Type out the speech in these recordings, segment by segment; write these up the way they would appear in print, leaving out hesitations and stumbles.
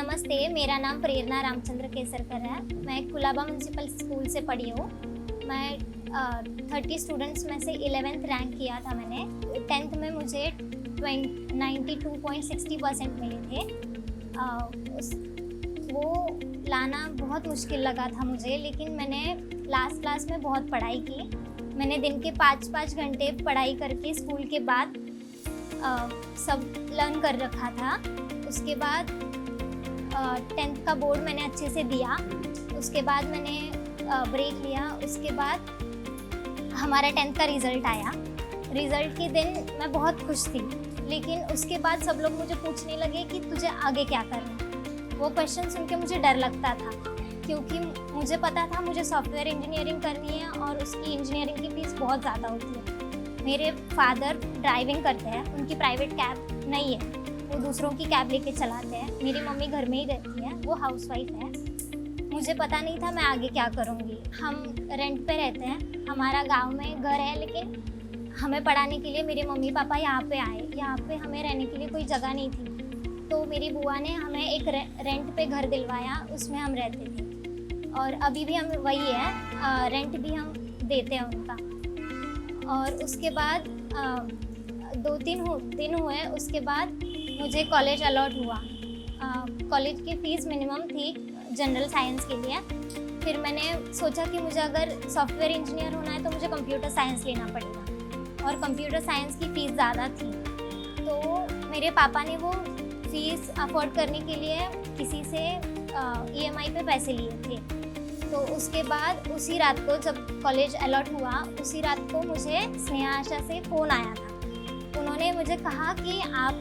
नमस्ते, मेरा नाम प्रेरणा रामचंद्र केसरकर है। मैं कुलाबा म्यूनसिपल स्कूल से पढ़ी हूँ। मैं 30 स्टूडेंट्स में से 11th रैंक किया था मैंने। 10th में मुझे 92.60% मिले थे। वो लाना बहुत मुश्किल लगा था मुझे, लेकिन मैंने लास्ट क्लास में बहुत पढ़ाई की। मैंने दिन के 5-5 घंटे पढ़ाई करके स्कूल के बाद सब लर्न कर रखा था। उसके बाद 10th का बोर्ड मैंने अच्छे से दिया। उसके बाद मैंने ब्रेक लिया। उसके बाद हमारा 10th का रिज़ल्ट आया। रिज़ल्ट के दिन मैं बहुत खुश थी, लेकिन उसके बाद सब लोग मुझे पूछने लगे कि तुझे आगे क्या करना। वो क्वेश्चन सुन के मुझे डर लगता था, क्योंकि मुझे पता था मुझे सॉफ्टवेयर इंजीनियरिंग करनी है और उसकी इंजीनियरिंग की फ़ीस बहुत ज़्यादा होती है। मेरे फादर ड्राइविंग करते हैं, उनकी प्राइवेट कैब नहीं है, वो दूसरों की कैब लेके चलाते हैं। मेरी मम्मी घर में ही रहती है, वो हाउसवाइफ है। मुझे पता नहीं था मैं आगे क्या करूँगी। हम रेंट पे रहते हैं, हमारा गांव में घर है, लेकिन हमें पढ़ाने के लिए मेरे मम्मी पापा यहाँ पे आए। यहाँ पे हमें रहने के लिए कोई जगह नहीं थी, तो मेरी बुआ ने हमें एक रेंट पे घर दिलवाया, उसमें हम रहते थे। और अभी भी हम वही है, रेंट भी हम देते हैं उनका। और उसके बाद 2-3 दिन हुए, उसके बाद मुझे कॉलेज अलॉट हुआ। कॉलेज की फ़ीस मिनिमम थी जनरल साइंस के लिए। फिर मैंने सोचा कि मुझे अगर सॉफ्टवेयर इंजीनियर होना है तो मुझे कंप्यूटर साइंस लेना पड़ेगा, और कंप्यूटर साइंस की फ़ीस ज़्यादा थी। तो मेरे पापा ने वो फ़ीस अफोर्ड करने के लिए किसी से EMI पे पैसे लिए थे। तो उसके बाद उसी रात को जब कॉलेज अलॉट हुआ, उसी रात को मुझे स्नेहा आशा से फ़ोन आया था। उन्होंने मुझे कहा कि आप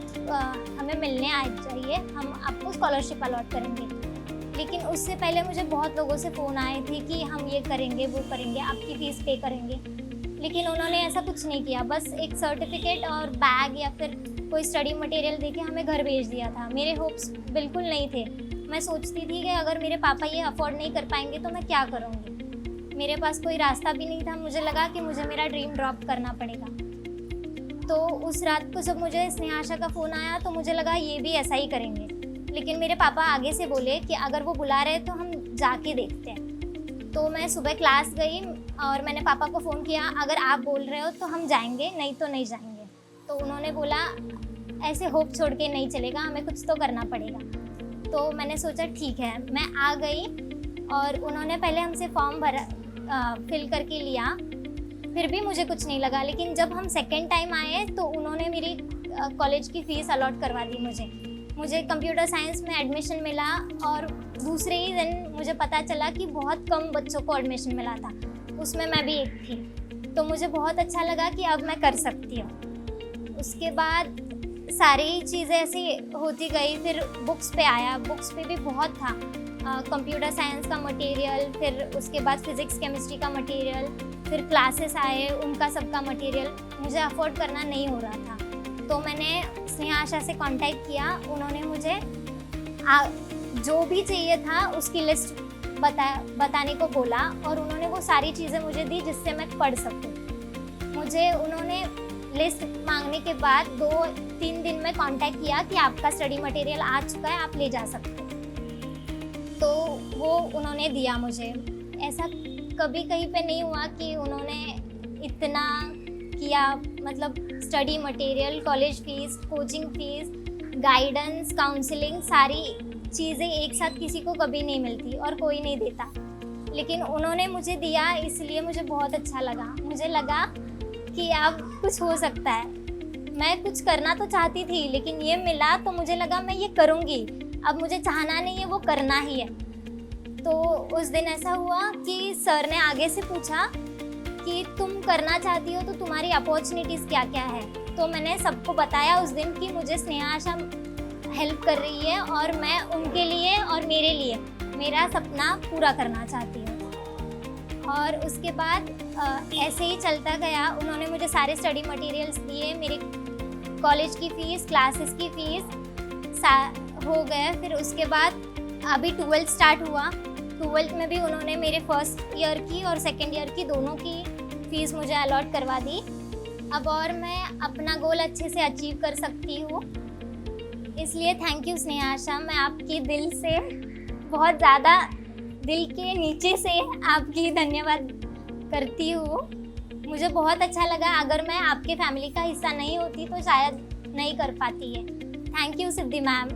हमें मिलने आ जाइए, हम आपको स्कॉलरशिप अलॉट करेंगे। लेकिन उससे पहले मुझे बहुत लोगों से फ़ोन आए थे कि हम ये करेंगे, वो करेंगे, आपकी फ़ीस पे करेंगे। लेकिन उन्होंने ऐसा कुछ नहीं किया, बस एक सर्टिफिकेट और बैग या फिर कोई स्टडी मटेरियल देके हमें घर भेज दिया था। मेरे होप्स बिल्कुल नहीं थे। मैं सोचती थी कि अगर मेरे पापा ये अफोर्ड नहीं कर पाएंगे तो मैं क्या करूँगी। मेरे पास कोई रास्ता भी नहीं था। मुझे लगा कि मुझे मेरा ड्रीम ड्रॉप करना पड़ेगा। तो उस रात को जब मुझे स्नेहा आशा का फ़ोन आया तो मुझे लगा ये भी ऐसा ही करेंगे। लेकिन मेरे पापा आगे से बोले कि अगर वो बुला रहे तो हम जाके देखते हैं। तो मैं सुबह क्लास गई और मैंने पापा को फ़ोन किया, अगर आप बोल रहे हो तो हम जाएंगे, नहीं तो नहीं जाएंगे। तो उन्होंने बोला ऐसे होप छोड़ के नहीं चलेगा, हमें कुछ तो करना पड़ेगा। तो मैंने सोचा ठीक है, मैं आ गई। और उन्होंने पहले हमसे फॉर्म भरा, फिल करके लिया। फिर भी मुझे कुछ नहीं लगा। लेकिन जब हम सेकेंड टाइम आए तो उन्होंने मेरी कॉलेज की फ़ीस अलॉट करवा दी मुझे कंप्यूटर साइंस में एडमिशन मिला। और दूसरे ही दिन मुझे पता चला कि बहुत कम बच्चों को एडमिशन मिला था, उसमें मैं भी एक थी। तो मुझे बहुत अच्छा लगा कि अब मैं कर सकती हूँ। उसके बाद सारी चीज़ें ऐसी होती गई। फिर बुक्स पे आया, बुक्स पे भी बहुत था, कंप्यूटर साइंस का मटेरियल, फिर उसके बाद फिज़िक्स केमिस्ट्री का मटेरियल, फिर क्लासेस आए, उनका सबका मटेरियल मुझे अफोर्ड करना नहीं हो रहा था। तो मैंने स्नेहा आशा से कांटेक्ट किया। उन्होंने मुझे जो भी चाहिए था उसकी लिस्ट बताने को बोला, और उन्होंने वो सारी चीज़ें मुझे दी जिससे मैं पढ़ सकूँ। मुझे उन्होंने लिस्ट मांगने के बाद 2-3 दिन में कांटेक्ट किया कि आपका स्टडी मटेरियल आ चुका है, आप ले जा सकते हो। तो वो उन्होंने दिया मुझे। ऐसा कभी कहीं पे नहीं हुआ कि उन्होंने इतना किया, मतलब study material, college fees, coaching fees, guidance, counselling, सारी चीज़ें एक साथ किसी को कभी नहीं मिलती और कोई नहीं देता। लेकिन उन्होंने मुझे दिया, इसलिए मुझे बहुत अच्छा लगा। मुझे लगा कि अब कुछ हो सकता है। मैं कुछ करना तो चाहती थी, लेकिन ये मिला तो मुझे लगा मैं ये करूँगी। अब मुझे चाहना नहीं है, वो करना ही है। तो उस दिन ऐसा हुआ कि सर ने आगे से पूछा कि तुम करना चाहती हो तो तुम्हारी अपॉर्चुनिटीज़ क्या क्या है। तो मैंने सबको बताया उस दिन कि मुझे स्नेहा आशा हेल्प कर रही है और मैं उनके लिए और मेरे लिए मेरा सपना पूरा करना चाहती हूँ। और उसके बाद ऐसे ही चलता गया। उन्होंने मुझे सारे स्टडी मटेरियल्स दिए, मेरी कॉलेज की फ़ीस, क्लासेस की फ़ीस हो गए। फिर उसके बाद अभी 12th स्टार्ट हुआ। 12th में भी उन्होंने मेरे फर्स्ट ईयर की और सेकेंड ईयर की दोनों की फ़ीस मुझे अलॉट करवा दी। अब और मैं अपना गोल अच्छे से अचीव कर सकती हूँ। इसलिए थैंक यू स्नेहा आशा, मैं आपकी दिल से बहुत ज़्यादा दिल के नीचे से आपकी धन्यवाद करती हूँ। मुझे बहुत अच्छा लगा, अगर मैं आपके फैमिली का हिस्सा नहीं होती तो शायद नहीं कर पाती है। Thank you Siddhi ma'am.